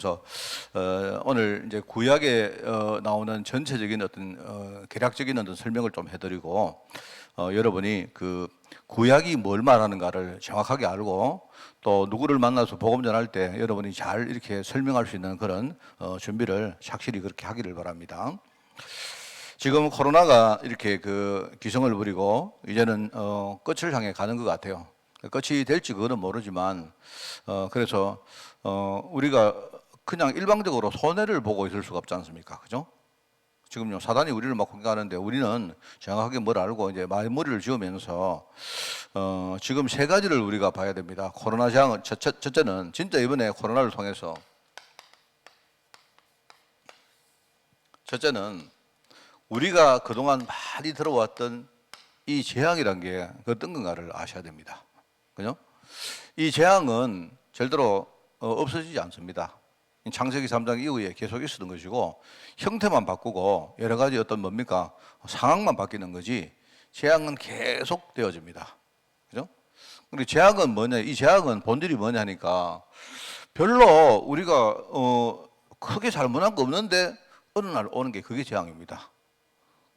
그래서 오늘 이제 구약에 나오는 전체적인 어떤 개략적인 어떤 설명을 좀 해드리고 여러분이 그 구약이 뭘 말하는가를 정확하게 알고 또 누구를 만나서 복음 전할 때 여러분이 잘 이렇게 설명할 수 있는 그런 준비를 착실히 그렇게 하기를 바랍니다. 지금 코로나가 이렇게 그 기승을 부리고 이제는 끝을 향해 가는 것 같아요. 끝이 될지 그거는 모르지만 그래서 우리가 그냥 일방적으로 손해를 보고 있을 수가 없지 않습니까? 그죠? 지금요, 사단이 우리를 막 공격하는데 우리는 정확하게 뭘 알고 이제 마무리를 지으면서 지금 세 가지를 우리가 봐야 됩니다. 코로나 재앙은 첫째는 진짜 이번에 코로나를 통해서 첫째는 우리가 그동안 많이 들어왔던 이 재앙이란 게 어떤 건가를 아셔야 됩니다. 그죠? 이 재앙은 절대로 없어지지 않습니다. 창세기 3장 이후에 계속 있었던 것이고 형태만 바꾸고 여러 가지 어떤 뭡니까? 상황만 바뀌는 거지 재앙은 계속 되어집니다. 그죠? 그리고 재앙은 뭐냐? 이 재앙은 본질이 뭐냐니까 별로 우리가 크게 잘못한 거 없는데 어느 날 오는 게 그게 재앙입니다.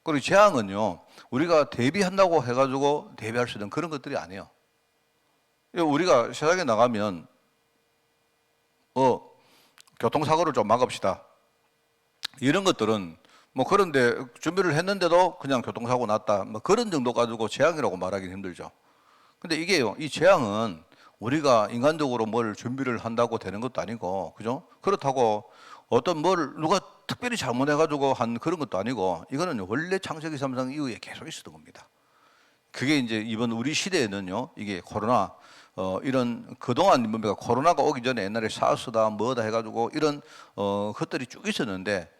그리고 재앙은요 우리가 대비한다고 해가지고 대비할 수 있는 그런 것들이 아니에요. 우리가 세상에 나가면 교통사고를 좀 막읍시다. 이런 것들은 뭐 그런데 준비를 했는데도 그냥 교통사고 났다. 뭐 그런 정도 가지고 재앙이라고 말하기는 힘들죠. 근데 이게요, 이 재앙은 우리가 인간적으로 뭘 준비를 한다고 되는 것도 아니고, 그죠? 그렇다고 어떤 뭘 누가 특별히 잘못해가지고 한 그런 것도 아니고, 이거는 원래 창세기 3장 이후에 계속 있었던 겁니다. 그게 이제 이번 우리 시대에는요, 이게 코로나, 이런 그동안 뭡니까 코로나가 오기 전에 옛날에 사스다 뭐다 해가지고 이런 것들이 쭉 있었는데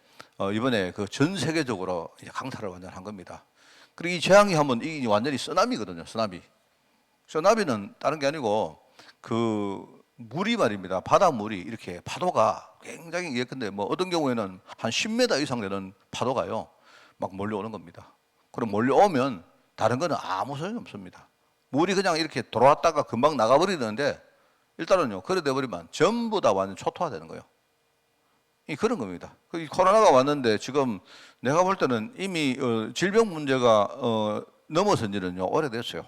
이번에 그 전 세계적으로 이제 강타를 완전 한 겁니다. 그리고 이 재앙이 한번 이 완전히 쓰나미거든요. 쓰나미. 쓰나미는 다른 게 아니고 그 물이 말입니다. 바닷물이 이렇게 파도가 굉장히 예컨대 뭐 어떤 경우에는 한 10m 이상 되는 파도가요 막 몰려오는 겁니다. 그럼 몰려오면 다른 거는 아무 소용이 없습니다. 물이 그냥 이렇게 들어왔다가 금방 나가버리는데 일단은요 그래 돼버리면 전부 다 완전 초토화되는 거예요. 이 그런 겁니다. 이 코로나가 왔는데 지금 내가 볼 때는 이미 질병 문제가 넘어선 지는요 오래됐어요.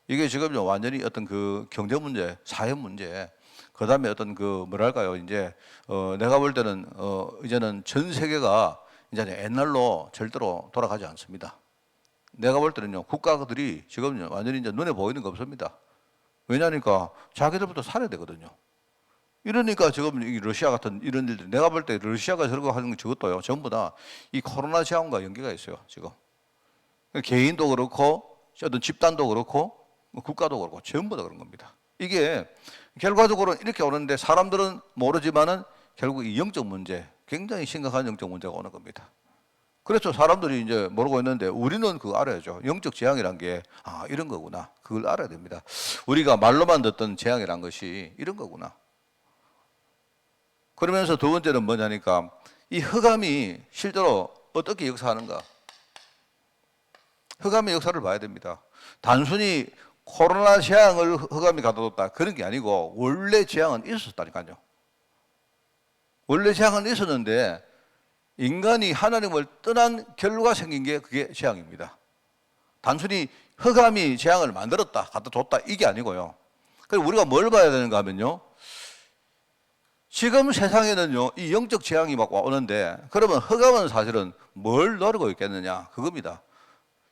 이게 지금요 완전히 어떤 그 경제 문제, 사회 문제, 그 다음에 어떤 그 뭐랄까요 이제 내가 볼 때는 이제는 전 세계가 이제 옛날로 절대로 돌아가지 않습니다. 내가 볼 때는요 국가들이 지금요 완전히 이제 눈에 보이는 거 없습니다. 왜냐니까 자기들부터 살아야 되거든요. 이러니까 지금 이 러시아 같은 이런 일들, 내가 볼 때 러시아가 저러고 하는 저것도요 전부 다 이 코로나 재앙과 연계가 있어요 지금. 개인도 그렇고 어떤 집단도 그렇고 국가도 그렇고 전부 다 그런 겁니다. 이게 결과적으로 이렇게 오는데 사람들은 모르지만은 결국 이 영적 문제, 굉장히 심각한 영적 문제가 오는 겁니다. 그래서 사람들이 이제 모르고 있는데 우리는 그거 알아야죠. 영적 재앙이란 게 이런 거구나. 그걸 알아야 됩니다. 우리가 말로만 듣던 재앙이란 것이 이런 거구나. 그러면서 두 번째는 뭐냐니까 이 흑암이 실제로 어떻게 역사하는가. 흑암의 역사를 봐야 됩니다. 단순히 코로나 재앙을 흑암이 가둬뒀다 그런 게 아니고 원래 재앙은 있었다니까요. 원래 재앙은 있었는데 인간이 하나님을 떠난 결과 생긴 게 그게 재앙입니다. 단순히 흑암이 재앙을 만들었다, 갖다 줬다 이게 아니고요. 그래서 우리가 뭘 봐야 되는가 하면요. 지금 세상에는요, 이 영적 재앙이 막 오는데 그러면 흑암은 사실은 뭘 노리고 있겠느냐 그겁니다.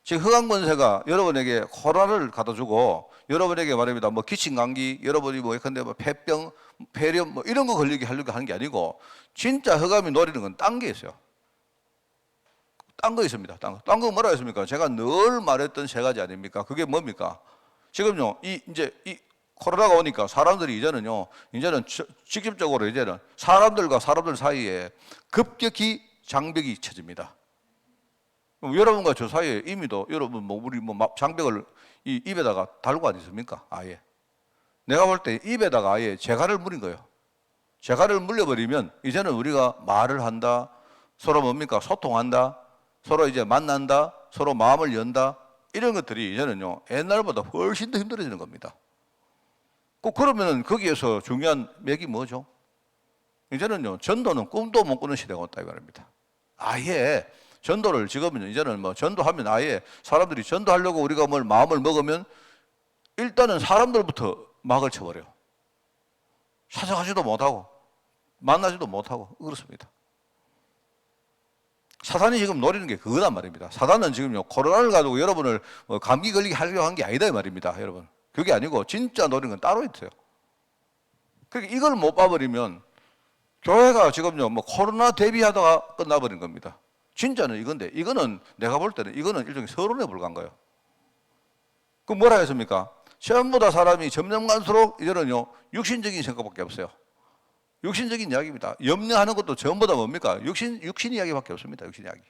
지금 흑암 권세가 여러분에게 코로나를 갖다 주고 여러분에게 말입니다. 뭐 기침 감기, 여러분이 뭐 예컨대 뭐 폐병, 폐렴 뭐 이런 거 걸리게 하려고 하는 게 아니고 진짜 흑암이 노리는 건 딴 게 있어요. 딴 거 있습니다. 딴 거 뭐라 했습니까? 제가 늘 말했던 세 가지 아닙니까? 그게 뭡니까? 지금요, 이제 코로나가 오니까 사람들이 이제는 직접적으로 이제는 사람들과 사람들 사이에 급격히 장벽이 쳐집니다. 여러분과 저 사이에 이미도 여러분 뭐 우리 뭐 장벽을 이 입에다가 달고 안 있습니까? 아예. 내가 볼 때 입에다가 아예 재갈을 물린 거예요. 재갈을 물려버리면 이제는 우리가 말을 한다, 서로 뭡니까? 소통한다, 서로 이제 만난다, 서로 마음을 연다, 이런 것들이 이제는요, 옛날보다 훨씬 더 힘들어지는 겁니다. 꼭 그러면은 거기에서 중요한 맥이 뭐죠? 이제는요, 전도는 꿈도 못 꾸는 시대가 왔다 이 말입니다. 아예 전도를 지금은 이제는 뭐 전도하면 아예 사람들이 전도하려고 우리가 뭘 마음을 먹으면 일단은 사람들부터 막을 쳐버려. 찾아가지도 못하고 만나지도 못하고 그렇습니다. 사단이 지금 노리는 게 그거단 말입니다. 사단은 지금요, 코로나를 가지고 여러분을 감기 걸리게 하려고 한 게 아니다 이 말입니다, 여러분. 그게 아니고 진짜 노리는 건 따로 있어요. 그러니까 이걸 못 봐버리면 교회가 지금요, 뭐 코로나 대비하다가 끝나버린 겁니다. 진짜는 이건데, 이거는 내가 볼 때는 이거는 일종의 서론에 불과한 거예요. 그 뭐라 했습니까? 전부 다 사람이 점점 갈수록 이제는요, 육신적인 생각밖에 없어요. 육신적인 이야기입니다. 염려하는 것도 전부 다 뭡니까? 육신 이야기밖에 없습니다. 육신 이야기.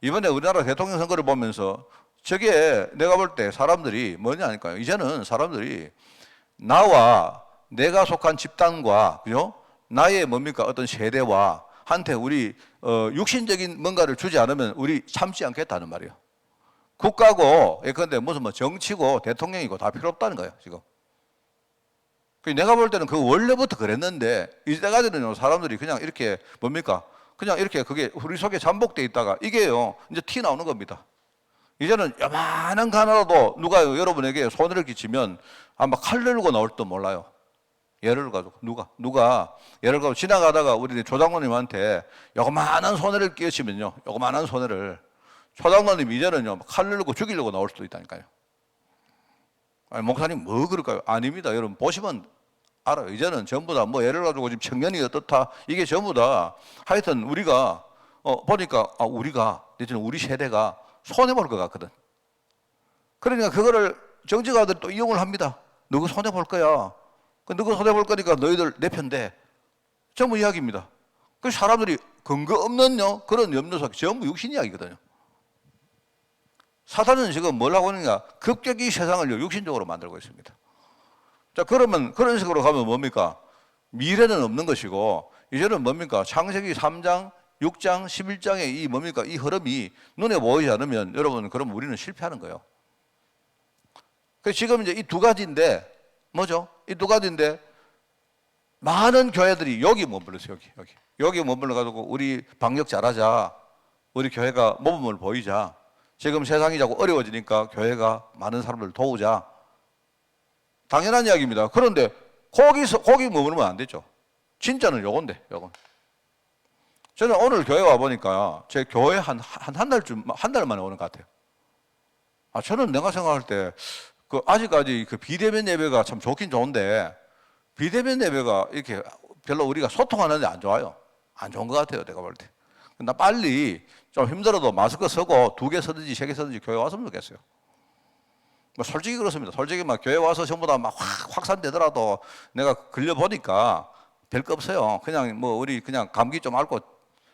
이번에 우리나라 대통령 선거를 보면서 저게 내가 볼 때 사람들이 뭐냐 하니까요. 이제는 사람들이 나와 내가 속한 집단과, 그죠? 나의 뭡니까? 어떤 세대와 한테 우리 육신적인 뭔가를 주지 않으면 우리 참지 않겠다는 말이에요. 국가고, 예컨대 무슨 뭐 정치고 대통령이고 다 필요 없다는 거예요, 지금. 내가 볼 때는 그 원래부터 그랬는데, 이때까지는 사람들이 그냥 이렇게 뭡니까? 그냥 이렇게 그게 우리 속에 잠복돼 있다가 이게요, 이제 티 나오는 겁니다. 이제는 요만한 거 하나라도 누가 여러분에게 손해를 끼치면 아마 칼 들고 나올지도 몰라요. 예를 가지고 누가 예를 가지고 지나가다가 우리 조장로님한테 요만한 손해를 끼치면요, 요만한 손해를 조장로님 이제는요 칼 들고 죽이려고 나올 수도 있다니까요. 아니, 목사님 뭐 그럴까요? 아닙니다. 여러분 보시면 알아요. 이제는 전부 다 뭐 예를 가지고 지금 청년이 어떻다 이게 전부 다 하여튼 우리가 보니까 우리가 이제는 우리 세대가 손해 볼 것 같거든. 그러니까 그거를 정치가들이 또 이용을 합니다. 너가 손해 볼 거야. 너가 손해 볼 거니까 너희들 내 편대. 전부 이야기입니다. 그 사람들이 근거 없는요 그런 염려 속에 전부 육신 이야기거든요. 사탄은 지금 뭘 하고 있느냐? 급격히 세상을 육신적으로 만들고 있습니다. 자, 그러면 그런 식으로 가면 뭡니까? 미래는 없는 것이고 이제는 뭡니까? 창세기 3장, 6장, 11장의 이 뭡니까? 이 흐름이 눈에 보이지 않으면 여러분 그럼 우리는 실패하는 거예요. 지금 이제 이 두 가지인데 뭐죠? 이 두 가지인데 많은 교회들이 여기 머물렀어요. 여기 머물러 가지고 우리 방역 잘하자. 우리 교회가 모범을 보이자. 지금 세상이 자꾸 어려워지니까 교회가 많은 사람들을 도우자. 당연한 이야기입니다. 그런데 거기 머무르면 안 되죠. 진짜는 요건데, 요건. 저는 오늘 교회 와 보니까 제 교회 한 달 만에 오는 것 같아요. 저는 내가 생각할 때 아직까지 그 비대면 예배가 참 좋긴 좋은데 비대면 예배가 이렇게 별로 우리가 소통하는데 안 좋아요. 안 좋은 것 같아요, 내가 볼 때. 나 빨리 좀 힘들어도 마스크 쓰고 2개 쓰든지 3개 쓰든지 교회 왔으면 좋겠어요. 뭐 솔직히 그렇습니다. 솔직히 막 교회 와서 전부 다 막 확산되더라도 내가 걸려보니까 별거 없어요. 그냥 뭐 우리 그냥 감기 좀 앓고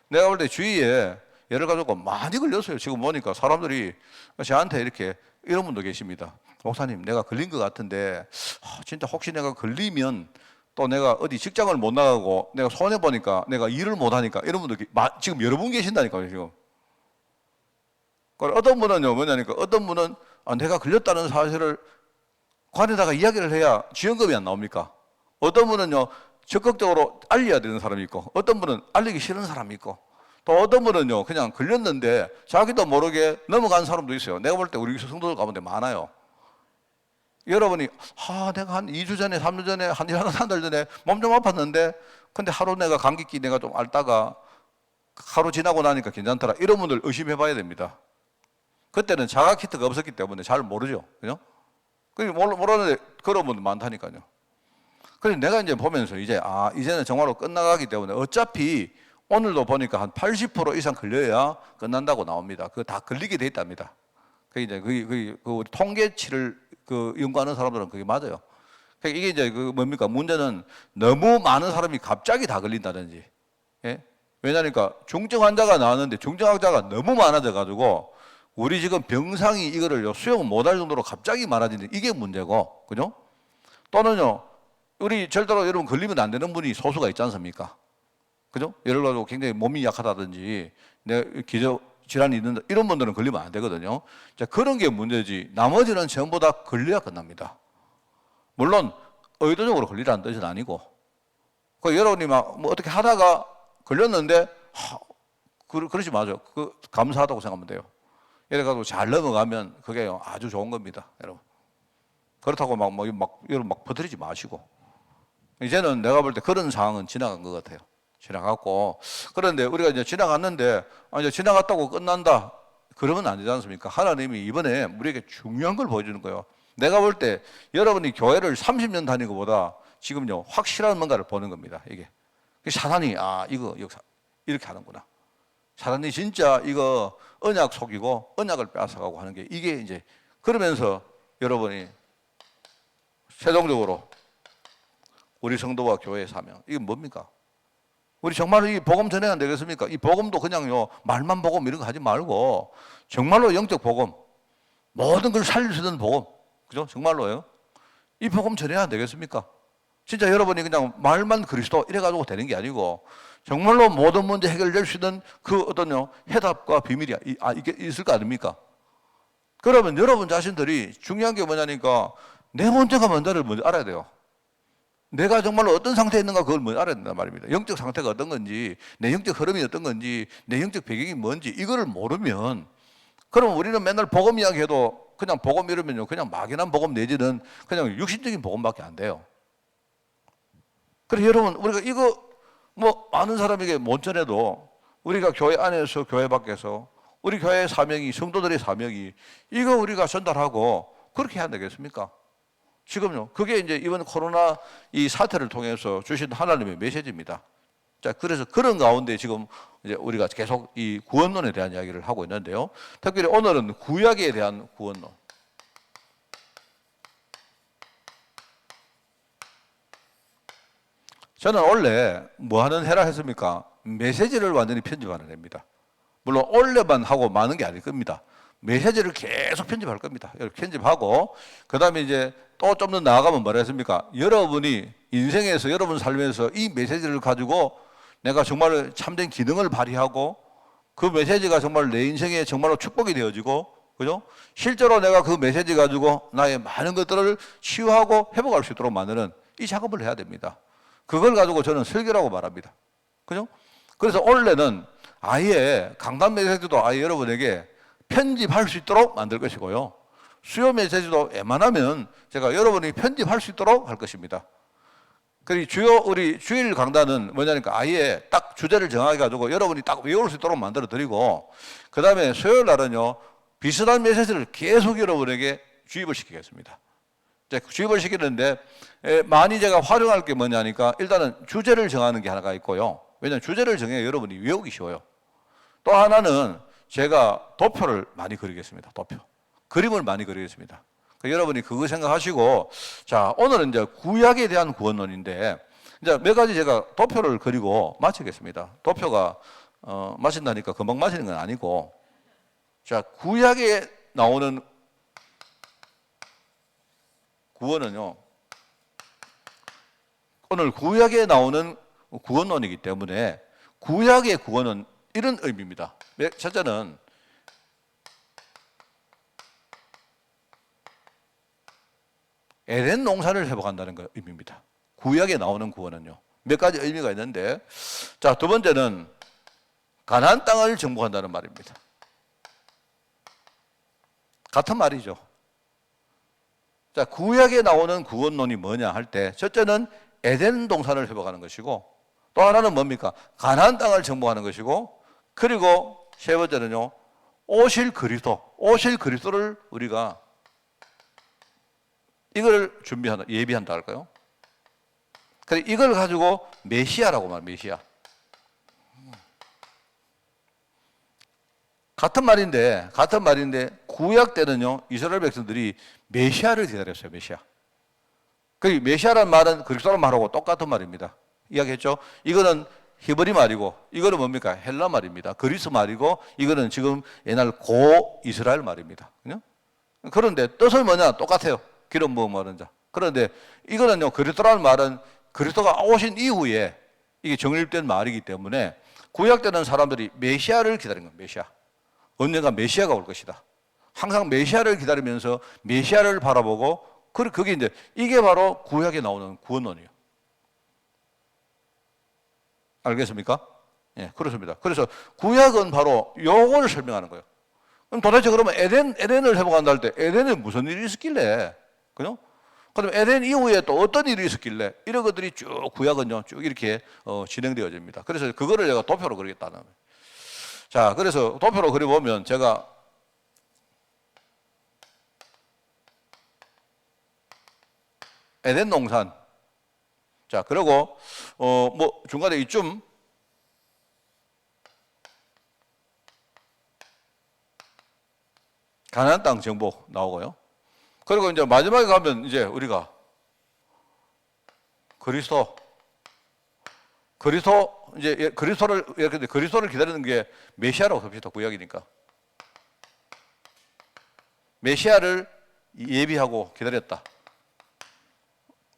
내가 볼 때 주위에 예를 가지고 많이 걸렸어요. 지금 보니까 사람들이 저한테 이렇게 이런 분도 계십니다. 목사님, 내가 걸린 것 같은데 진짜 혹시 내가 걸리면 또 내가 어디 직장을 못 나가고 내가 손해보니까 내가 일을 못하니까 이런 분들 지금 여러 분 계신다니까요, 지금. 어떤 분은요, 뭐냐니까 어떤 분은 내가 걸렸다는 사실을 관에다가 이야기를 해야 지원금이 안 나옵니까? 어떤 분은요, 적극적으로 알려야 되는 사람이 있고 어떤 분은 알리기 싫은 사람이 있고 또 어떤 분은요, 그냥 걸렸는데 자기도 모르게 넘어간 사람도 있어요. 내가 볼 때 우리 성도들 가운데 많아요. 여러분이 내가 한 2주 전에 3주 전에 한 달 전에 몸 좀 아팠는데 근데 하루 내가 감기기 내가 좀 앓다가 하루 지나고 나니까 괜찮더라. 이런 분들 의심해 봐야 됩니다. 그때는 자가 키트가 없었기 때문에 잘 모르죠. 그죠? 모르는데 그런 분들 많다니까요. 그래서 내가 이제 보면서 이제는 정말로 끝나가기 때문에 어차피 오늘도 보니까 한 80% 이상 걸려야 끝난다고 나옵니다. 그거 다 걸리게 돼 있답니다. 우리 통계치를 연구하는 사람들은 그게 맞아요. 이게 이제 뭡니까? 문제는 너무 많은 사람이 갑자기 다 걸린다든지. 예? 왜냐니까 중증 환자가 나왔는데 중증 환자가 너무 많아져 가지고 우리 지금 병상이 이거를 수용 못할 정도로 갑자기 많아지는 이게 문제고, 그죠? 또는요, 우리 절대로 여러분 걸리면 안 되는 분이 소수가 있지 않습니까? 그죠? 예를 들어 굉장히 몸이 약하다든지 기저 질환이 있는다 이런 분들은 걸리면 안 되거든요. 자, 그런 게 문제지 나머지는 전부 다 걸려야 끝납니다. 물론 의도적으로 걸리라는 뜻은 아니고 그 여러분이 막 뭐 어떻게 하다가 걸렸는데 그러지 마죠. 감사하다고 생각하면 돼요. 이래가지고 잘 넘어가면 그게 아주 좋은 겁니다, 여러분. 그렇다고 여러분 막 퍼뜨리지 마시고. 이제는 내가 볼 때 그런 상황은 지나간 것 같아요. 지나갔고. 그런데 우리가 이제 지나갔는데, 이제 지나갔다고 끝난다. 그러면 안 되지 않습니까? 하나님이 이번에 우리에게 중요한 걸 보여주는 거예요. 내가 볼 때 여러분이 교회를 30년 다니는 것보다 지금요, 확실한 뭔가를 보는 겁니다, 이게. 사단이, 이거 이렇게 하는구나. 사단이 진짜 이거 언약 속이고 언약을 빼앗아가고 하는 게 이게 이제 그러면서 여러분이 최종적으로 우리 성도와 교회의 사명, 이게 뭡니까? 우리 정말로 이 복음 전해야 안 되겠습니까? 이 복음도 그냥요, 말만 복음 이런 거 하지 말고, 정말로 영적 복음, 모든 걸 살릴 수 있는 복음, 그죠? 정말로요. 이 복음 전해야 안 되겠습니까? 진짜 여러분이 그냥 말만 그리스도 이래가지고 되는 게 아니고, 정말로 모든 문제 해결될 수 있는 그 어떤 해답과 비밀이 이게 있을 거 아닙니까? 그러면 여러분 자신들이 중요한 게 뭐냐니까, 내 문제가 뭔지를 먼저 알아야 돼요. 내가 정말로 어떤 상태에 있는가 그걸 먼저 알아야 된단 말입니다. 영적 상태가 어떤 건지, 내 영적 흐름이 어떤 건지, 내 영적 배경이 뭔지 이거를 모르면, 그럼 우리는 맨날 복음 이야기해도 그냥 복음 이러면요, 그냥 막연한 복음 내지는 그냥 육신적인 복음밖에 안 돼요. 그래서 여러분, 우리가 이거 많은 사람에게 못 전해도 우리가 교회 안에서 교회 밖에서 우리 교회의 사명이, 성도들의 사명이 이거 우리가 전달하고 그렇게 해야 되겠습니까? 지금요, 그게 이제 이번 코로나 이 사태를 통해서 주신 하나님의 메시지입니다. 자, 그래서 그런 가운데 지금 이제 우리가 계속 이 구원론에 대한 이야기를 하고 있는데요. 특별히 오늘은 구약에 대한 구원론. 저는 원래 뭐 하는 해라 했습니까? 메시지를 완전히 편집하는 해입니다. 물론 원래만 하고 많은 게 아닐 겁니다. 메시지를 계속 편집할 겁니다. 이렇게 편집하고, 그 다음에 이제 또 좀 더 나아가면 뭐라 했습니까? 여러분이 인생에서, 여러분 삶에서 이 메시지를 가지고 내가 정말 참된 기능을 발휘하고 그 메시지가 정말 내 인생에 정말로 축복이 되어지고, 그죠? 실제로 내가 그 메시지 가지고 나의 많은 것들을 치유하고 회복할 수 있도록 만드는 이 작업을 해야 됩니다. 그걸 가지고 저는 설교라고 말합니다. 그죠? 그래서 원래는 아예 강단 메시지도 아예 여러분에게 편집할 수 있도록 만들 것이고요. 수요 메시지도 웬만하면 제가 여러분이 편집할 수 있도록 할 것입니다. 그리고 우리 주일 강단은 뭐냐니까 아예 딱 주제를 정하게 가지고 여러분이 딱 외울 수 있도록 만들어 드리고, 그 다음에 수요일 날은요, 비슷한 메시지를 계속 여러분에게 주입을 시키겠습니다. 주입을 시키는데 많이 제가 활용할 게 뭐냐니까 일단은 주제를 정하는 게 하나가 있고요. 왜냐하면 주제를 정해야 여러분이 외우기 쉬워요. 또 하나는 제가 도표를 많이 그리겠습니다. 도표. 그림을 많이 그리겠습니다. 그러니까 여러분이 그거 생각하시고, 자, 오늘은 이제 구약에 대한 구원론인데, 이제 몇 가지 제가 도표를 그리고 마치겠습니다. 도표가, 마친다니까 금방 마치는 건 아니고, 자, 구약에 나오는 구원은요, 오늘 구약에 나오는 구원론이기 때문에 구약의 구원은 이런 의미입니다. 첫째는 에덴 농사를 회복한다는 거 의미입니다. 구약에 나오는 구원은요. 몇 가지 의미가 있는데, 자, 두 번째는 가나안 땅을 정복한다는 말입니다. 같은 말이죠. 자, 구약에 나오는 구원론이 뭐냐 할 때, 첫째는 에덴 동산을 회복하는 것이고, 또 하나는 뭡니까? 가나안 땅을 정복하는 것이고, 그리고 세 번째는요, 오실 그리스도를 우리가 이걸 준비한다, 예비한다 할까요? 그래, 이걸 가지고 메시아라고 말합니다. 메시아. 같은 말인데 구약 때는요, 이스라엘 백성들이 메시아를 기다렸어요. 메시아. 그 메시아라는 말은 그리스도라 말하고 똑같은 말입니다. 이야기했죠? 이거는 히브리 말이고 이거는 뭡니까? 헬라 말입니다. 그리스 말이고 이거는 지금 옛날 고 이스라엘 말입니다. 그죠? 그런데 뜻은 뭐냐? 똑같아요. 기름 부음 얻은 자. 그런데 이거는요, 그리스도라는 말은 그리스도가 오신 이후에 이게 정립된 말이기 때문에 구약 때는 사람들이 메시아를 기다린 거예요. 메시아. 언젠가 메시아가 올 것이다. 항상 메시아를 기다리면서 메시아를 바라보고, 그게 이제 이게 바로 구약에 나오는 구원론이에요. 알겠습니까? 예, 그렇습니다. 그래서 구약은 바로 요걸 설명하는 거예요. 그럼 도대체 그러면 에덴을 회복한다 할 때 에덴에 무슨 일이 있었길래? 그죠? 그럼 에덴 이후에 또 어떤 일이 있었길래? 이런 것들이 쭉 구약은요, 쭉 이렇게 진행되어집니다. 그래서 그거를 제가 도표로 그리겠다는 거예요. 자, 그래서 도표로 그려보면 제가 에덴 농산. 자, 그리고, 뭐, 중간에 이쯤, 가나안 땅 정보 나오고요. 그리고 이제 마지막에 가면 이제 우리가 그리스도, 이제 그리스도를 기다리는 게 메시아라고 합시다. 구약이니까. 메시아를 예비하고 기다렸다.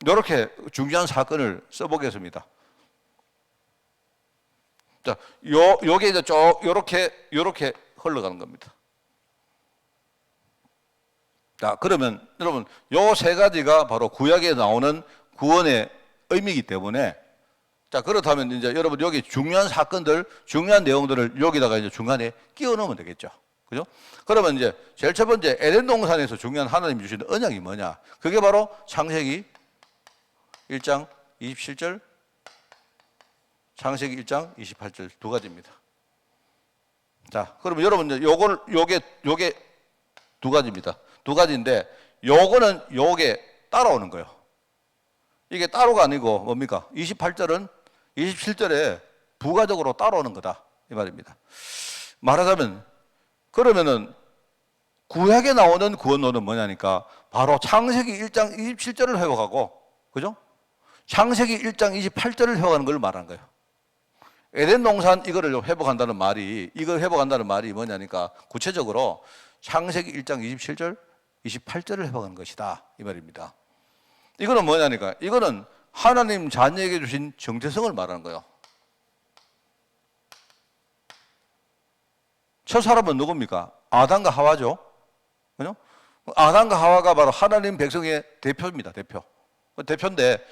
이렇게 중요한 사건을 써보겠습니다. 자, 요게 이제 요렇게 흘러가는 겁니다. 자, 그러면 여러분, 요 세 가지가 바로 구약에 나오는 구원의 의미이기 때문에, 자, 그렇다면 이제 여러분 여기 중요한 사건들, 중요한 내용들을 여기다가 이제 중간에 끼워 넣으면 되겠죠. 그죠? 그러면 이제 제일 첫 번째 에덴 동산에서 중요한 하나님이 주신 언약이 뭐냐? 그게 바로 창세기 1장 27절, 창세기 1장 28절 두 가지입니다. 자, 그러면 여러분 이제 요게 두 가지입니다. 두 가지인데 요거는 요게 따라오는 거예요. 이게 따로가 아니고 뭡니까? 28절은 27절에 부가적으로 따라오는 거다 이 말입니다. 말하자면 그러면은 구약에 나오는 구원론은 뭐냐니까 바로 창세기 1장 27절을 회복하고, 그죠? 창세기 1장 28절을 회복하는 걸 말하는 거예요. 에덴 동산 이거를 회복한다는 말이 뭐냐니까 구체적으로 창세기 1장 27절, 28절을 회복하는 것이다 이 말입니다. 이거는 뭐냐니까 이거는 하나님 자녀에게 주신 정체성을 말하는 거예요. 첫 사람은 누굽니까? 아담과 하와죠. 그죠? 아담과 하와가 바로 하나님 백성의 대표입니다. 대표인데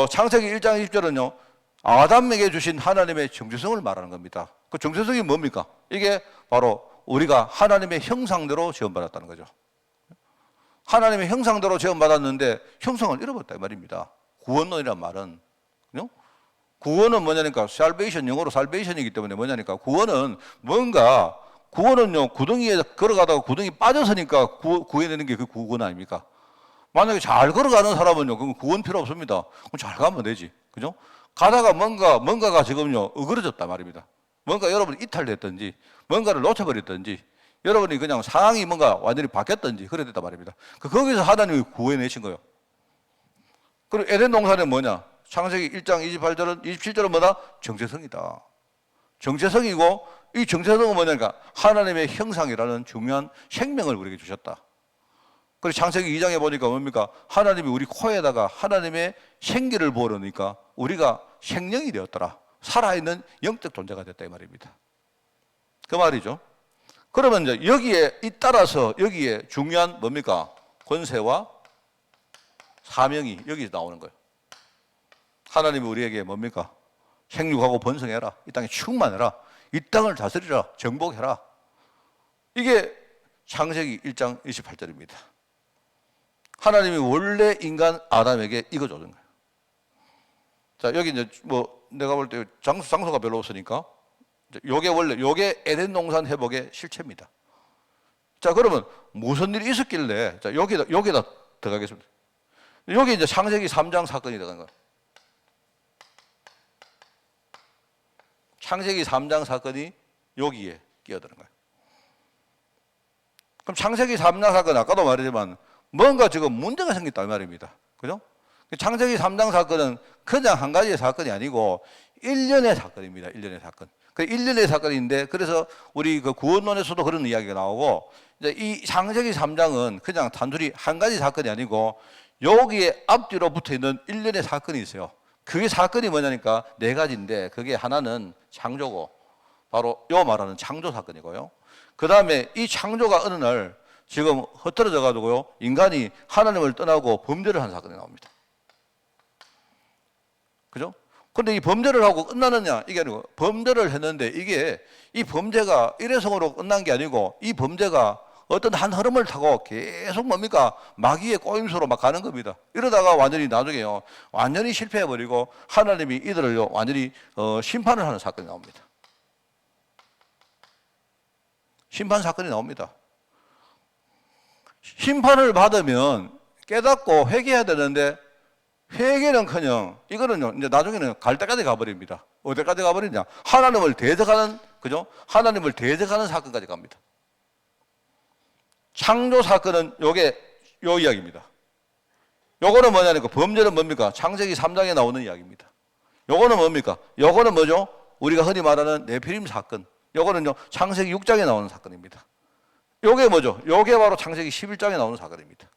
창세기 1장 20절은요 아담에게 주신 하나님의 정체성을 말하는 겁니다. 그 정체성이 뭡니까? 이게 바로 우리가 하나님의 형상대로 지음받았다는 거죠. 하나님의 형상대로 지음받았는데 형상을 잃어버렸다 이 말입니다. 구원론이란 말은, 그죠? 구원은 뭐냐니까 salvation, 영어로 salvation이기 때문에 뭐냐니까 구원은요 구덩이에 걸어가다가 구덩이 빠져서니까 구해내는 게 그 구원 아닙니까? 만약에 잘 걸어가는 사람은요 그럼 구원 필요 없습니다. 그럼 잘 가면 되지, 그죠? 가다가 뭔가가 지금요 어그러졌단 말입니다. 뭔가 여러분이 이탈됐든지 뭔가를 놓쳐버렸든지 여러분이 그냥 상황이 뭔가 완전히 바뀌었든지 그래 됐단 말입니다. 거기서 하나님이 구해내신 거예요. 그리고 에덴 동산은 뭐냐? 창세기 1장 27절은 뭐다? 정체성이다. 정체성이고 이 정체성은 뭐냐니까 하나님의 형상이라는 중요한 생명을 우리에게 주셨다. 그리고 창세기 2장에 보니까 뭡니까? 하나님이 우리 코에다가 하나님의 생기를 부어놓으니까 우리가 생명이 되었더라. 살아있는 영적 존재가 됐다 이 말입니다. 그 말이죠. 그러면 이제 여기에 따라서 여기에 중요한 뭡니까? 권세와 사명이 여기서 나오는 거예요. 하나님이 우리에게 뭡니까? 생육하고 번성해라. 이 땅에 충만해라. 이 땅을 다스리라. 정복해라. 이게 창세기 1장 28절입니다. 하나님이 원래 인간 아담에게 이거 줬는 거예요. 자, 여기 이제 뭐 내가 볼 때 장소가 별로 없으니까 요게 에덴 동산 회복의 실체입니다. 자, 그러면 무슨 일이 있었길래 자, 여기다 들어가겠습니다. 여기 이제 창세기 3장 사건이 들어간 거예요. 창세기 3장 사건이 여기에 끼어드는 거예요. 그럼 창세기 3장 사건 아까도 말했지만 뭔가 지금 문제가 생겼다 이 말입니다. 그죠? 창세기 3장 사건은 그냥 한 가지의 사건이 아니고 1년의 사건입니다. 1년의 사건. 그 1년의 사건인데 그래서 우리 그 구원론에서도 그런 이야기가 나오고 이제 이 창세기 3장은 그냥 단순히 한 가지 사건이 아니고 여기에 앞뒤로 붙어 있는 1년의 사건이 있어요. 그게 사건이 뭐냐니까 네 가지인데 그게 하나는 창조고 바로 요 말하는 창조 사건이고요. 그 다음에 이 창조가 어느 날 지금 흩어져 가지고요 인간이 하나님을 떠나고 범죄를 한 사건이 나옵니다. 그죠? 근데 이 범죄를 하고 끝나느냐? 이게 아니고 범죄를 했는데 이게 이 범죄가 일회성으로 끝난 게 아니고 이 범죄가 어떤 한 흐름을 타고 계속 뭡니까? 마귀의 꼬임수로 막 가는 겁니다. 이러다가 완전히 나중에요. 완전히 실패해버리고 하나님이 이들을요. 완전히 심판을 하는 사건이 나옵니다. 심판 사건이 나옵니다. 심판을 받으면 깨닫고 회개해야 되는데 회개는커녕 이거는요 이제 나중에는 갈 때까지 가버립니다. 어디까지 가버리냐? 하나님을 대적하는 그죠? 하나님을 대적하는 사건까지 갑니다. 창조 사건은 요게 요 이야기입니다. 요거는 뭐냐니까 범죄는 뭡니까? 창세기 3장에 나오는 이야기입니다. 요거는 뭡니까? 요거는 뭐죠? 우리가 흔히 말하는 네피림 사건. 요거는요 창세기 6장에 나오는 사건입니다. 요게 뭐죠? 요게 바로 창세기 11장에 나오는 사건입니다.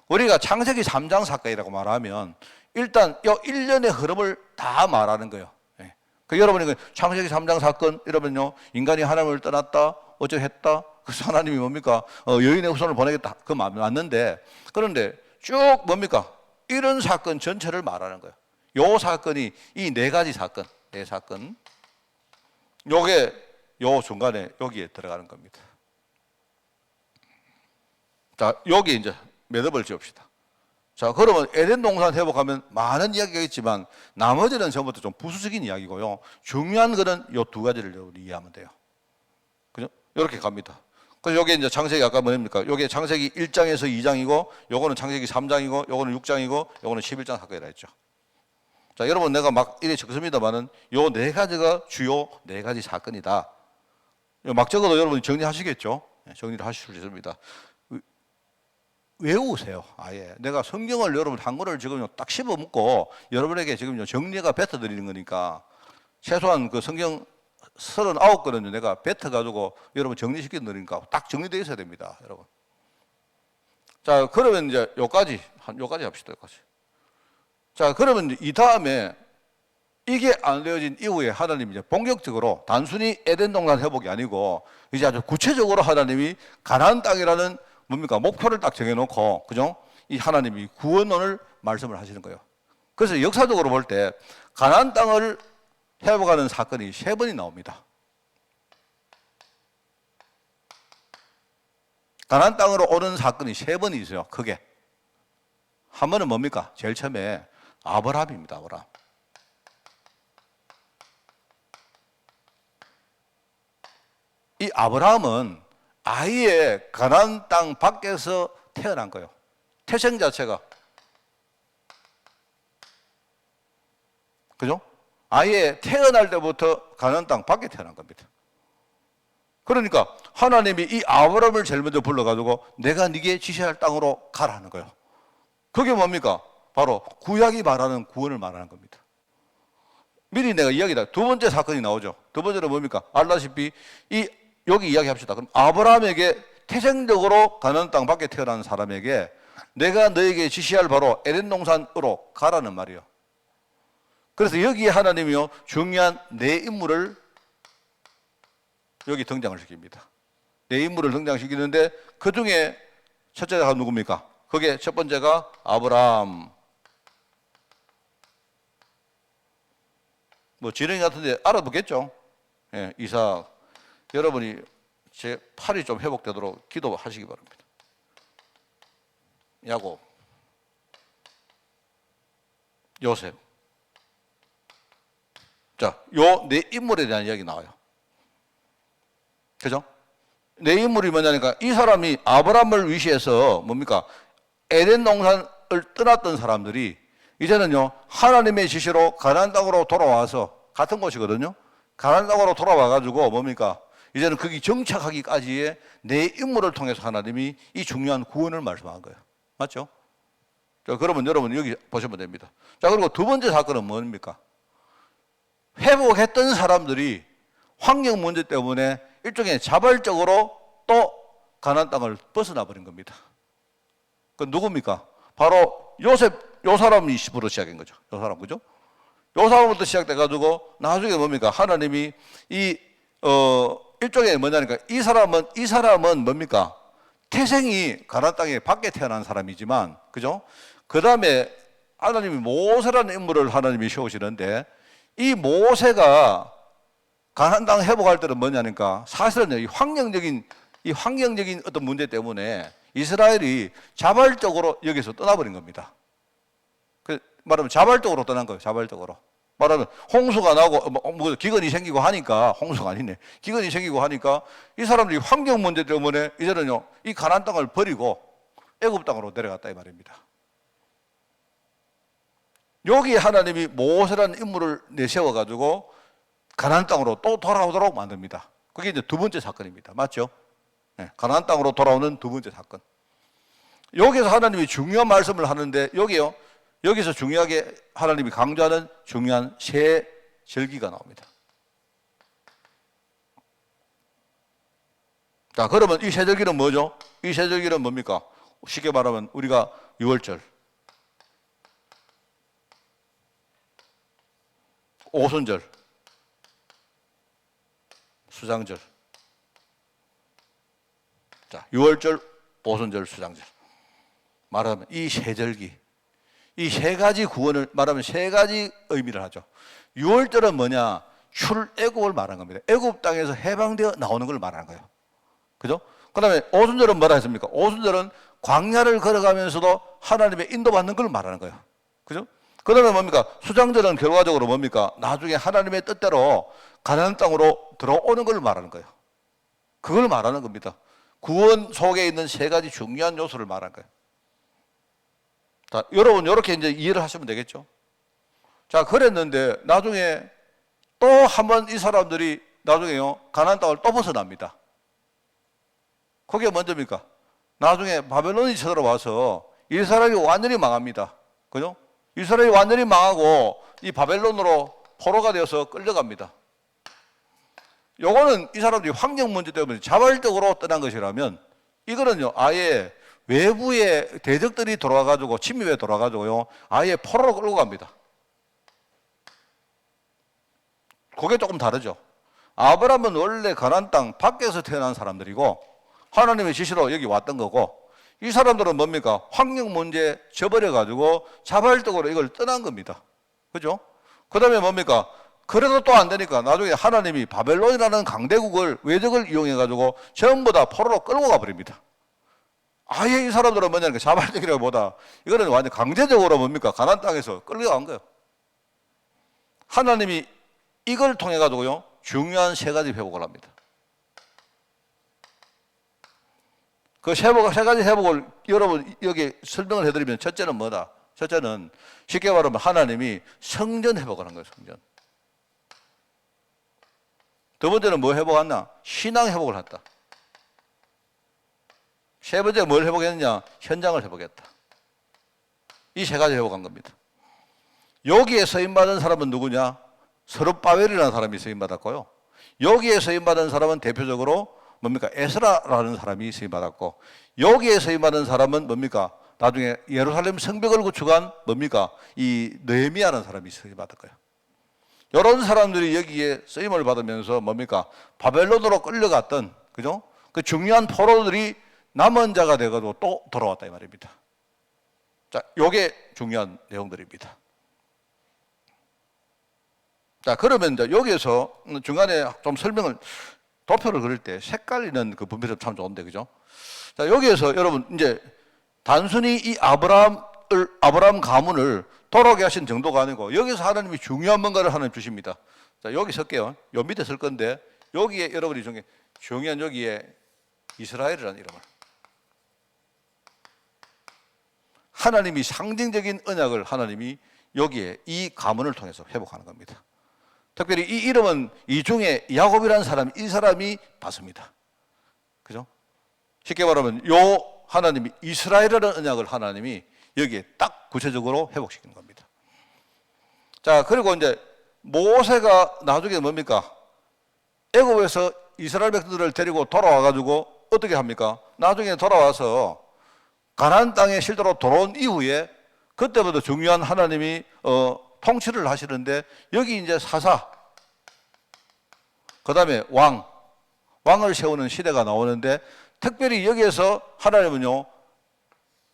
우리가 창세기 3장 사건이라고 말하면 일단 요 일련의 흐름을 다 말하는 거예요. 예. 여러분이 창세기 3장 사건 이러면요 인간이 하나님을 떠났다 어쩌고 했다 그래서 하나님이 뭡니까 여인의 후손을 보내겠다 그 맞는데 그런데 쭉 뭡니까 이런 사건 전체를 말하는 거예요. 요 사건이 이 네 가지 사건 네 사건 요게 요 중간에 여기에 들어가는 겁니다. 자 여기 이제 매듭을 지읍시다. 자, 그러면 에덴 동산 회복하면 많은 이야기가 있지만 나머지는 전부터 좀 부수적인 이야기고요. 중요한 거는 요 두 가지를 여러분이 이해하면 돼요. 그죠? 이렇게 갑니다. 그래서 요게 이제 창세기 아까 뭐입니까? 요게 창세기 1장에서 2장이고 요거는 창세기 3장이고 요거는 6장이고 요거는 11장 사건이라 했죠. 자, 여러분 내가 막 이래 적습니다만은 요 네 가지가 주요 네 가지 사건이다. 막 적어도 여러분이 정리하시겠죠? 정리를 하실 수 있습니다. 외우세요. 아예 내가 성경을 여러분 한글을 지금 딱 씹어 먹고 여러분에게 지금 정리가 뱉어 드리는 거니까 최소한 그 성경 39권은 내가 뱉어 가지고 여러분 정리시켜 드리니까 딱 정리되어 있어야 됩니다, 여러분. 자, 그러면 이제 요까지 합시다. 요까지. 자, 그러면 이 다음에 이게 안 되어진 이후에 하나님이 이제 본격적으로 단순히 에덴 동산 회복이 아니고 이제 아주 구체적으로 하나님이 가나안 땅이라는 뭡니까? 목표를 딱 정해놓고, 그죠? 이 하나님이 구원론을 말씀을 하시는 거예요. 그래서 역사적으로 볼 때, 가나안 땅을 회복하는 사건이 3번이 나옵니다. 가나안 땅으로 오는 사건이 3번이 있어요, 크게. 한 번은 뭡니까? 제일 처음에 아브라함입니다, 아브라함. 이 아브라함은 아예 가나안 땅 밖에서 태어난 거예요. 태생 자체가. 그죠? 아예 태어날 때부터 가나안 땅 밖에 태어난 겁니다. 그러니까 하나님이 이 아브라함을 제일 먼저 불러가지고 내가 네게 지시할 땅으로 가라 하는 거예요. 그게 뭡니까? 바로 구약이 말하는 구원을 말하는 겁니다. 미리 내가 이야기다. 두 번째 사건이 나오죠. 두 번째는 뭡니까? 알다시피 여기 이야기합시다. 그럼 아브라함에게 태생적으로 가나안 땅 밖에 태어난 사람에게 내가 너에게 지시할 바로 에덴 동산으로 가라는 말이에요. 그래서 여기에 하나님이요 중요한 네 인물을 여기 등장을 시킵니다. 네 인물을 등장시키는데 그 중에 첫째가 누굽니까? 그게 첫 번째가 아브라함. 뭐 지렁이 같은데 알아보겠죠? 예, 이삭. 여러분이 제 팔이 좀 회복되도록 기도하시기 바랍니다. 야곱, 요셉. 자, 요 네 인물에 대한 이야기 나와요. 그죠? 네 인물이 뭐냐니까 이 사람이 아브라함을 위시해서 뭡니까? 에덴 동산을 떠났던 사람들이 이제는요 하나님의 지시로 가나안 땅으로 돌아와서 같은 곳이거든요. 가나안 땅으로 돌아와 가지고 뭡니까? 이제는 거기 정착하기까지의 네 인물을 통해서 하나님이 이 중요한 구원을 말씀한 거예요. 맞죠? 자, 그러면 여러분 여기 보시면 됩니다. 자, 그리고 두 번째 사건은 뭡니까? 회복했던 사람들이 환경 문제 때문에 일종의 자발적으로 또 가나안 땅을 벗어나 버린 겁니다. 그 누굽니까? 바로 요셉, 요 사람이 부터 시작인 거죠. 요 사람, 그죠? 요 사람부터 시작돼가지고 나중에 뭡니까? 하나님이 일종의 뭐냐니까 이 사람은 뭡니까? 태생이 가나안 땅에 밖에 태어난 사람이지만, 그죠? 그 다음에 하나님이 모세라는 인물을 하나님이 세우시는데, 이 모세가 가나안 땅 회복할 때는 뭐냐니까, 사실은 이 환경적인 어떤 문제 때문에 이스라엘이 자발적으로 여기서 떠나버린 겁니다. 말하면 자발적으로 떠난 거예요. 자발적으로. 말하면 홍수가 나고 뭐 기근이 생기고 하니까, 홍수가 아니네, 기근이 생기고 하니까 이 사람들이 환경 문제 때문에 이제는요 이 가나안 땅을 버리고 애굽 땅으로 내려갔다 이 말입니다. 여기에 하나님이 모세라는 인물을 내세워 가지고 가나안 땅으로 또 돌아오도록 만듭니다. 그게 이제 두 번째 사건입니다. 맞죠? 네, 가나안 땅으로 돌아오는 두 번째 사건. 여기서 하나님이 중요한 말씀을 하는데, 여기서 중요하게 하나님이 강조하는 중요한 세 절기가 나옵니다. 자, 그러면 이 세 절기는 뭐죠? 이 세 절기는 뭡니까? 쉽게 말하면 우리가 유월절, 오순절, 수장절. 자, 유월절, 오순절, 수장절. 말하면 이 세 절기, 이 세 가지 구원을 말하면 세 가지 의미를 하죠. 유월절은 뭐냐? 출애굽을 말하는 겁니다. 애굽 땅에서 해방되어 나오는 걸 말하는 거예요. 그죠? 그 다음에 오순절은 뭐라 했습니까? 오순절은 광야를 걸어가면서도 하나님의 인도받는 걸 말하는 거예요. 그죠? 그 다음에 뭡니까? 수장절은 결과적으로 뭡니까? 나중에 하나님의 뜻대로 가나안 땅으로 들어오는 걸 말하는 거예요. 그걸 말하는 겁니다. 구원 속에 있는 세 가지 중요한 요소를 말하는 거예요. 자, 여러분 이렇게 이제 이해를 하시면 되겠죠? 자, 그랬는데 나중에 또 한 번 이 사람들이 나중에요 가나안 땅을 또 벗어납니다. 그게 먼저입니까? 나중에 바벨론이 쳐들어와서 이스라엘이 완전히 망합니다. 그죠? 이스라엘이 완전히 망하고 이 바벨론으로 포로가 되어서 끌려갑니다. 요거는 이 사람들이 환경 문제 때문에 자발적으로 떠난 것이라면, 이거는요 아예 외부의 대적들이 돌아가지고 침입에 돌아가지고요 아예 포로로 끌고 갑니다. 그게 조금 다르죠. 아브라함은 원래 가나안 땅 밖에서 태어난 사람들이고 하나님의 지시로 여기 왔던 거고, 이 사람들은 뭡니까? 환경 문제에 져버려 가지고 자발적으로 이걸 떠난 겁니다. 그죠? 그 다음에 뭡니까? 그래도 또 안 되니까 나중에 하나님이 바벨론이라는 강대국을, 외적을 이용해 가지고 전부 다 포로로 끌고 가버립니다. 아예 이 사람들은 뭐냐니까 자발적이라기보다 이거는 완전 강제적으로 뭡니까? 가나안 땅에서 끌려간 거예요. 하나님이 이걸 통해 가지고요 중요한 세 가지 회복을 합니다. 그 세 가지 회복을 여러분 여기 설명을 해드리면, 첫째는 뭐다? 첫째는 쉽게 말하면 하나님이 성전 회복을 한 거예요. 성전. 두 번째는 뭐 회복했나? 신앙 회복을 했다. 세 번째 뭘 회복했느냐? 현장을 회복했다. 이 세 가지 회복한 겁니다. 여기에 서임받은 사람은 누구냐? 스룹바벨이라는 사람이 서임받았고요. 여기에 서임받은 사람은 대표적으로 뭡니까? 에스라라는 사람이 서임받았고, 여기에 서임받은 사람은 뭡니까? 나중에 예루살렘 성벽을 구축한 뭡니까? 이 느헤미야라는 사람이 서임받을 거예요. 이런 사람들이 여기에 쓰임을 받으면서 뭡니까? 바벨론으로 끌려갔던, 그죠? 그 중요한 포로들이 남은 자가 되어가지고 또 돌아왔다 이 말입니다. 자, 요게 중요한 내용들입니다. 자, 그러면 이제 여기에서 중간에 좀 설명을, 도표를 그릴 때 색깔이는 그 분별이 참 좋은데, 그죠? 자, 여기에서 여러분 이제 단순히 이 아브라함 가문을 돌아오게 하신 정도가 아니고, 여기서 하나님이 중요한 뭔가를 하나님 주십니다. 자, 여기 쓸게요. 요 밑에 쓸 건데, 여기에 여러분이 중요한 여기에 이스라엘이라는 이름을, 하나님이 상징적인 언약을 하나님이 여기에 이 가문을 통해서 회복하는 겁니다. 특별히 이 이름은 이 중에 야곱이라는 사람, 이 사람이 받습니다. 그죠? 쉽게 말하면 요 하나님이 이스라엘이라는 언약을 하나님이 여기에 딱 구체적으로 회복시키는 겁니다. 자, 그리고 이제 모세가 나중에 뭡니까? 애굽에서 이스라엘 백성들을 데리고 돌아와 가지고 어떻게 합니까? 나중에 돌아와서 가나안 땅에 실제로 들어온 이후에 그때부터 중요한 하나님이 통치를 하시는데, 여기 이제 사사, 그 다음에 왕을 세우는 시대가 나오는데, 특별히 여기에서 하나님은요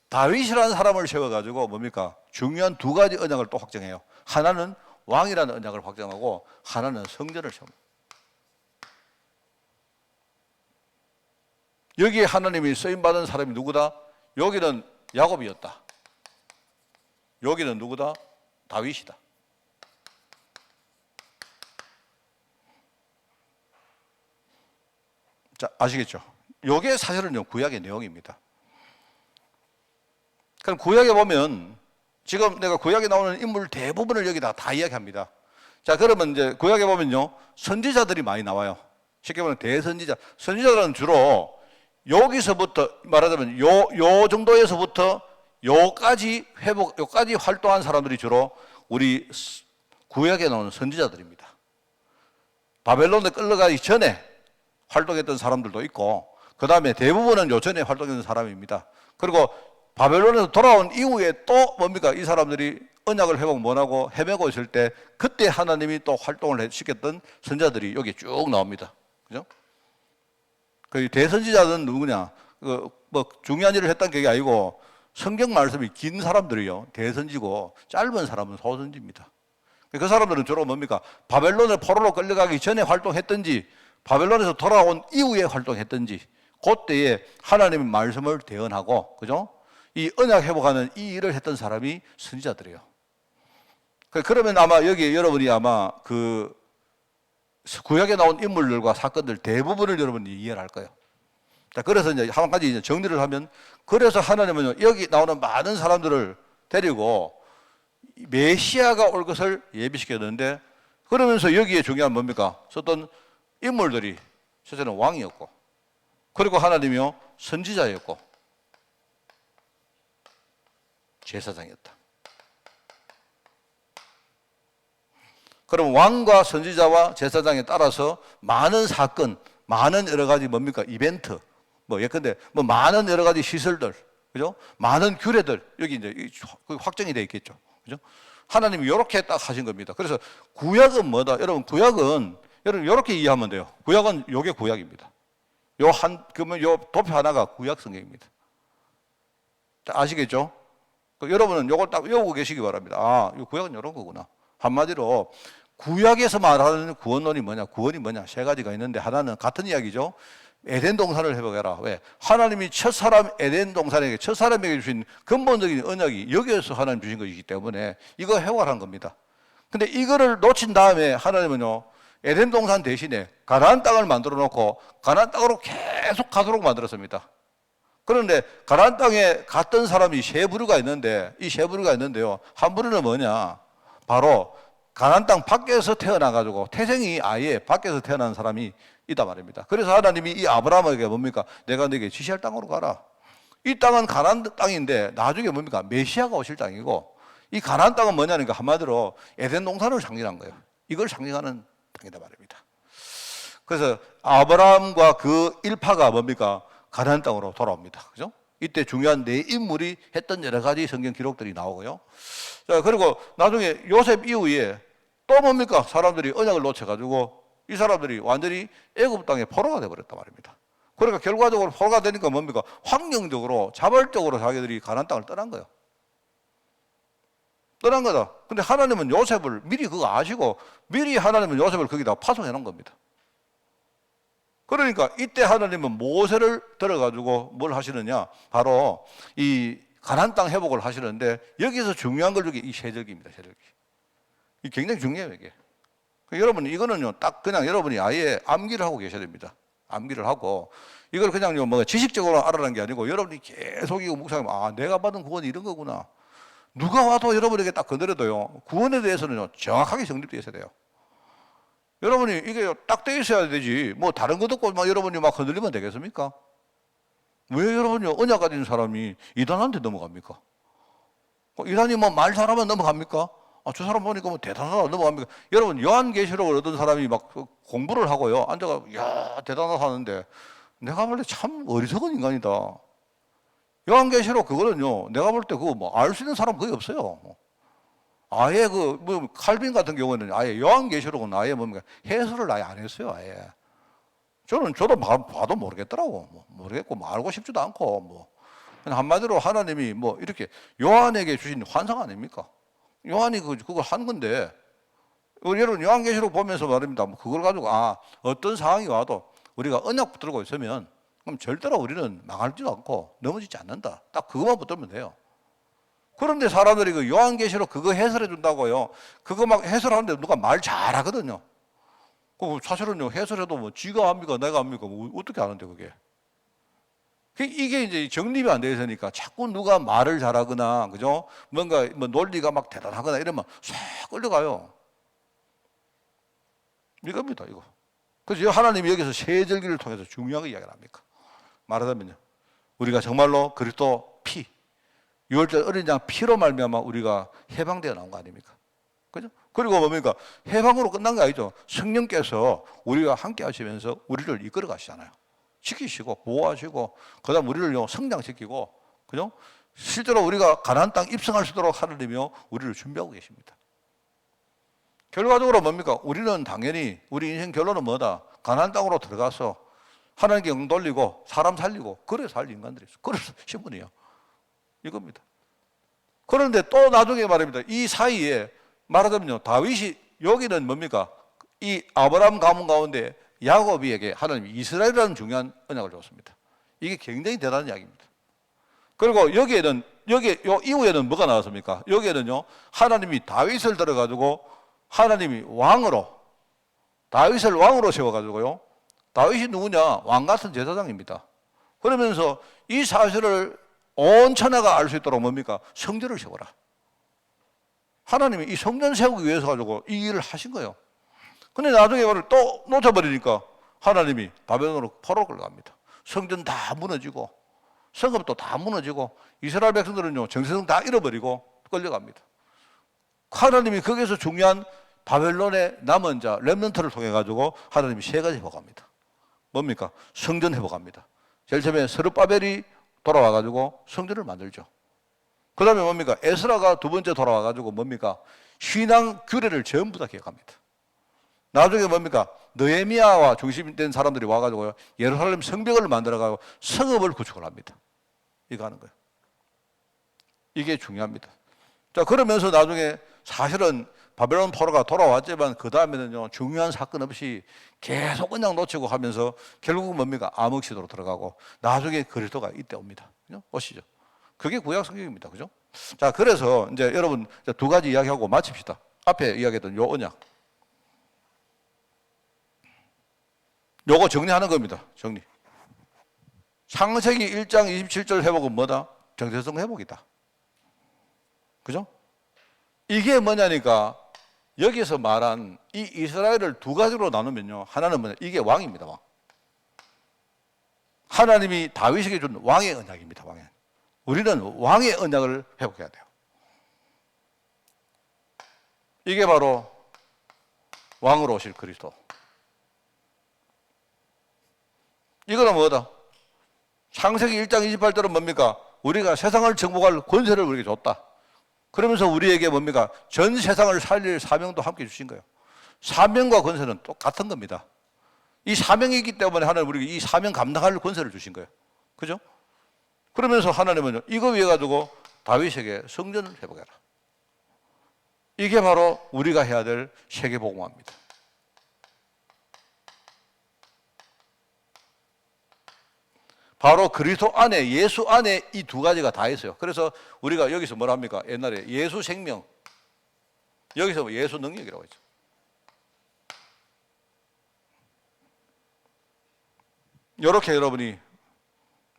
다윗이라는 사람을 세워가지고 뭡니까? 중요한 두 가지 언약을 또 확정해요. 하나는 왕이라는 언약을 확정하고 하나는 성전을 세웁니다. 여기에 하나님이 쓰임받은 사람이 누구다? 여기는 야곱이었다. 여기는 누구다? 다윗이다. 자, 아시겠죠? 이게 사실은 구약의 내용입니다. 그럼 구약에 보면 지금 내가 구약에 나오는 인물 대부분을 여기다 다 이야기합니다. 자, 그러면 이제 구약에 보면요, 선지자들이 많이 나와요. 쉽게 말하면 대선지자. 선지자들은 주로 여기서부터 말하자면 요 정도에서부터 요까지 활동한 사람들이 주로 우리 구약에 나오는 선지자들입니다. 바벨론에 끌려가기 전에 활동했던 사람들도 있고, 그 다음에 대부분은 요 전에 활동했던 사람입니다. 그리고 바벨론에서 돌아온 이후에 또 뭡니까? 이 사람들이 언약을 회복 못하고 헤매고 있을 때 그때 하나님이 또 활동을 시켰던 선자들이 여기 쭉 나옵니다. 그죠? 그 대선지자는 누구냐? 뭐 중요한 일을 했다는 게 아니고 성경 말씀이 긴 사람들이요 대선지고 짧은 사람은 소선지입니다. 그 사람들은 주로 뭡니까? 바벨론을 포로로 끌려가기 전에 활동했든지 바벨론에서 돌아온 이후에 활동했든지 그때에 하나님의 말씀을 대언하고, 그죠? 이 언약 회복하는 이 일을 했던 사람이 선지자들이에요. 그러면 아마 여기 여러분이 아마 그 구약에 나온 인물들과 사건들 대부분을 여러분이 이해를 할 거예요. 자, 그래서 이제 한 가지 이제 정리를 하면, 그래서 하나님은 여기 나오는 많은 사람들을 데리고 메시아가 올 것을 예비시켰는데, 그러면서 여기에 중요한 뭡니까? 썼던 인물들이 첫째는 왕이었고, 그리고 하나님이요 선지자였고, 제사장이었다. 그럼 왕과 선지자와 제사장에 따라서 많은 사건, 많은 여러 가지 뭡니까? 이벤트, 뭐 예컨대 뭐 많은 여러 가지 시설들, 그죠? 많은 규례들 여기 이제 확정이 되어 있겠죠, 그죠? 하나님이 이렇게 딱 하신 겁니다. 그래서 구약은 뭐다? 여러분 구약은 여러분 이렇게 이해하면 돼요. 구약은 요게 구약입니다. 그러면 요 도표 하나가 구약 성경입니다. 아시겠죠? 여러분은 요걸 딱 외우고 계시기 바랍니다. 아, 이 구약은 이런 거구나. 한마디로 구약에서 말하는 구원론이 뭐냐? 구원이 뭐냐? 세 가지가 있는데, 하나는 같은 이야기죠. 에덴 동산을 회복해라. 왜? 하나님이 첫사람 에덴 동산에게, 첫사람에게 주신 근본적인 언약이 여기에서 하나님 주신 것이기 때문에 이거 회복하는 겁니다. 근데 이거를 놓친 다음에 하나님은요, 에덴 동산 대신에 가나안 땅을 만들어 놓고 가나안 땅으로 계속 가도록 만들었습니다. 그런데 가나안 땅에 갔던 사람이 세 부류가 있는데, 이 세 부류가 있는데요, 한 부류는 뭐냐? 바로 가나안 땅 밖에서 태어나가지고 태생이 아예 밖에서 태어난 사람이 있단 말입니다. 그래서 하나님이 이 아브라함에게 뭡니까? 내가 너에게 지시할 땅으로 가라. 이 땅은 가나안 땅인데 나중에 뭡니까? 메시아가 오실 땅이고, 이 가나안 땅은 뭐냐니까 한마디로 에덴 동산을 상징한 거예요. 이걸 상징하는 땅이다 말입니다. 그래서 아브라함과 그 일파가 뭡니까? 가나안 땅으로 돌아옵니다. 그죠? 이때 중요한 네 인물이 했던 여러 가지 성경 기록들이 나오고요. 자, 그리고 나중에 요셉 이후에 또 뭡니까? 사람들이 언약을 놓쳐가지고 이 사람들이 완전히 애굽 땅에 포로가 되어버렸단 말입니다. 그러니까 결과적으로 포로가 되니까 뭡니까? 환경적으로, 자발적으로 자기들이 가나안 땅을 떠난 거예요. 떠난 거다. 근데 하나님은 요셉을 미리 그거 아시고 미리 하나님은 요셉을 거기다 파송해 놓은 겁니다. 그러니까 이때 하나님은 모세를 들어가지고 뭘 하시느냐? 바로 이 가나안 땅 회복을 하시는데, 여기서 중요한 걸 중에 이 세절기입니다. 세절기. 이 굉장히 중요해요, 이게. 여러분 이거는요, 딱 그냥 여러분이 아예 암기를 하고 계셔야 됩니다. 암기를 하고 이걸 그냥요 뭐 지식적으로 알아라는 게 아니고 여러분이 계속 이거 묵상하면, 아, 내가 받은 구원이 이런 거구나. 누가 와도 여러분에게 딱 건드려도요, 구원에 대해서는요 정확하게 정립되어 있어야 돼요. 여러분이 이게 딱 돼 있어야 되지, 뭐 다른 거 듣고 막 여러분이 막 건들리면 되겠습니까? 왜 여러분이 언약 가진 사람이 이단한테 넘어갑니까? 이단이 뭐 말 잘하면 넘어갑니까? 아, 저 사람 보니까 뭐 대단하다 넘어갑니까? 여러분 요한계시록을 얻은 사람이 막 공부를 하고요 앉아가 야 대단하다 하는데, 내가 볼 때 참 어리석은 인간이다. 요한계시록 그거는요, 내가 볼 때 그거 뭐 알 수 있는 사람 거의 없어요. 아예 그 뭐 칼빈 같은 경우는 아예 요한계시록은 아예 뭡니까? 해설을 아예 안 했어요. 아예. 저도 봐도 모르겠더라고. 뭐 모르겠고 뭐 알고 싶지도 않고 뭐 한마디로 하나님이 뭐 이렇게 요한에게 주신 환상 아닙니까? 요한이 그걸 한 건데, 여러분 요한계시록 보면서 말입니다. 뭐 그걸 가지고 어떤 상황이 와도 우리가 언약 붙들고 있으면 그럼 절대로 우리는 망하지도 않고 넘어지지 않는다. 딱 그것만 붙들면 돼요. 그런데 사람들이 그 요한계시록 그거 해설해 준다고요. 그거 막 해설하는데 누가 말 잘하거든요. 사실은요, 해설해도 뭐 지가 합니까 내가 합니까 뭐 어떻게 아는데 그게. 이게 이제 정립이 안 돼 있으니까 자꾸 누가 말을 잘하거나, 그죠? 뭔가 뭐 논리가 막 대단하거나 이러면 싹 끌려가요. 이겁니다, 이거. 그래서 하나님이 여기서 세절기를 통해서 중요한 거 이야기를 합니까? 말하자면요, 우리가 정말로 그리스도 피, 6월절 어린 양 피로 말미암아 우리가 해방되어 나온 거 아닙니까? 그죠? 그리고 뭡니까? 해방으로 끝난 거 아니죠. 성령께서 우리가 함께 하시면서 우리를 이끌어 가시잖아요. 지키시고 보호하시고 그다음 우리를 성장시키고, 그죠? 실제로 우리가 가나안 땅 입성할 수 있도록 하나님이요 우리를 준비하고 계십니다. 결과적으로 뭡니까? 우리는 당연히 우리 인생 결론은 뭐다? 가나안 땅으로 들어가서 하나님께 영 돌리고 사람 살리고 그래 살 인간들이 있어. 그래서 신분이에요. 이겁니다. 그런데 또 나중에 말입니다. 이 사이에 말하자면요, 다윗이 여기는 뭡니까? 이 아브라함 가문 가운데 야곱에게 하나님이 이스라엘이라는 중요한 언약을 줬습니다. 이게 굉장히 대단한 이야기입니다. 그리고 여기에는 요 이후에는 뭐가 나왔습니까? 여기에는요, 하나님이 다윗을 들어가지고 하나님이 다윗을 왕으로 세워가지고요, 다윗이 누구냐? 왕 같은 제사장입니다. 그러면서 이 사실을 온 천하가 알 수 있도록 뭡니까? 성전을 세워라. 하나님이 이 성전 세우기 위해서 가지고 이 일을 하신 거예요. 근데 나중에 이걸 또 놓쳐버리니까 하나님이 바벨론으로 포로로 끌어갑니다. 성전 다 무너지고 성읍도 다 무너지고 이스라엘 백성들은요 정체성 다 잃어버리고 끌려갑니다. 하나님이 거기서 중요한 바벨론의 남은 자 렘넌트를 통해 가지고 하나님이 세 가지 회복합니다. 뭡니까? 성전 회복합니다. 제일 처음에 스룹바벨이 돌아와 가지고 성전을 만들죠. 그 다음에 뭡니까? 에스라가 두 번째 돌아와 가지고 뭡니까? 신앙 규례를 전부 다 기억합니다. 나중에 뭡니까? 느헤미야와 중심된 사람들이 와가지고요, 예루살렘 성벽을 만들어가지고 성읍을 구축을 합니다. 이거 하는 거예요. 이게 중요합니다. 자, 그러면서 나중에 사실은 바벨론 포로가 돌아왔지만 그 다음에는요, 중요한 사건 없이 계속 그냥 놓치고 하면서 결국은 뭡니까? 암흑 시대로 들어가고 나중에 그리스도가 이때 옵니다. 그죠? 오시죠. 그게 구약 성경입니다. 그죠? 자, 그래서 이제 여러분 두 가지 이야기하고 마칩시다. 앞에 이야기했던 요 언약. 요거 정리하는 겁니다. 정리. 창세기 1장 27절 회복은 뭐다? 정체성 회복이다. 그죠? 이게 뭐냐니까 여기서 말한 이 이스라엘을 두 가지로 나누면요, 하나는 뭐냐? 이게 왕입니다. 왕. 하나님이 다윗에게 준 왕의 언약입니다. 왕의. 우리는 왕의 언약을 회복해야 돼요. 이게 바로 왕으로 오실 그리스도. 이거는 뭐다? 창세기 1장 28절은 뭡니까? 우리가 세상을 정복할 권세를 우리에게 줬다. 그러면서 우리에게 뭡니까? 전 세상을 살릴 사명도 함께 주신 거예요. 사명과 권세는 똑같은 겁니다. 이 사명이 있기 때문에 하나님 우리에게 이 사명 감당할 권세를 주신 거예요. 그죠? 그러면서 하나님은 이거 위해 가지고 다윗에게 성전을 회복해라. 이게 바로 우리가 해야 될 세계복음화입니다. 바로 그리스도 안에, 예수 안에 이 두 가지가 다 있어요. 그래서 우리가 여기서 뭐라 합니까? 옛날에 예수 생명, 여기서 예수 능력이라고 했죠. 이렇게 여러분이,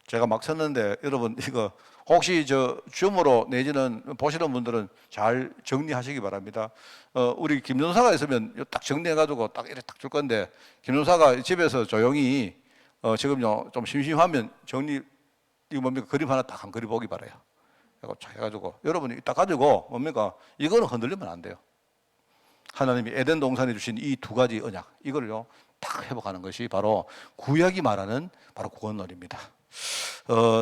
제가 막 썼는데 여러분 이거 혹시 줌으로 내지는 보시는 분들은 잘 정리하시기 바랍니다. 우리 김전사가 있으면 딱 정리해가지고 딱 이렇게 딱 줄 건데, 김전사가 집에서 조용히 지금요 좀 심심하면 정리, 이거 뭡니까? 그림 하나 딱 한 그림 보기 바라요. 해가지고 여러분이 딱 가지고 뭡니까? 이거는 흔들리면 안 돼요. 하나님이 에덴 동산에 주신 이 두 가지 언약, 이걸요 딱 회복하는 것이 바로 구약이 말하는 바로 구원론입니다.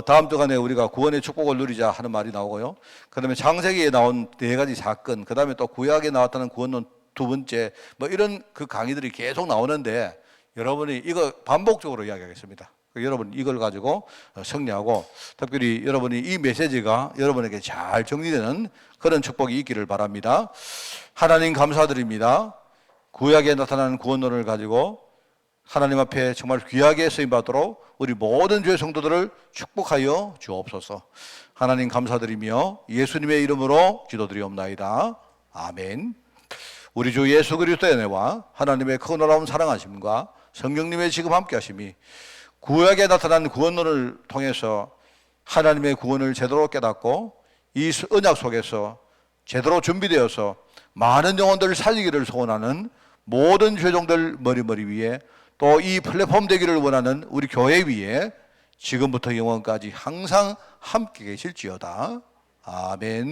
다음 주간에 우리가 구원의 축복을 누리자 하는 말이 나오고요. 그 다음에 창세기에 나온 네 가지 사건, 그 다음에 또 구약에 나왔다는 구원론 두 번째, 뭐 이런 그 강의들이 계속 나오는데 여러분이 이거 반복적으로 이야기하겠습니다. 여러분 이걸 가지고 승리하고 특별히 여러분이 이 메시지가 여러분에게 잘 정리되는 그런 축복이 있기를 바랍니다. 하나님 감사드립니다. 구약에 나타나는 구원론을 가지고 하나님 앞에 정말 귀하게 쓰임받도록 우리 모든 교회 성도들을 축복하여 주옵소서. 하나님 감사드리며 예수님의 이름으로 기도드리옵나이다. 아멘. 우리 주 예수 그리스도의 은혜와 하나님의 그 놀라운 사랑하심과 성령님의 지금 함께 하심이 구약에 나타난 구원론을 통해서 하나님의 구원을 제대로 깨닫고 이 언약 속에서 제대로 준비되어서 많은 영혼들을 살리기를 소원하는 모든 죄종들 머리머리 위에 또 이 플랫폼 되기를 원하는 우리 교회 위에 지금부터 영원까지 항상 함께 계실지어다. 아멘.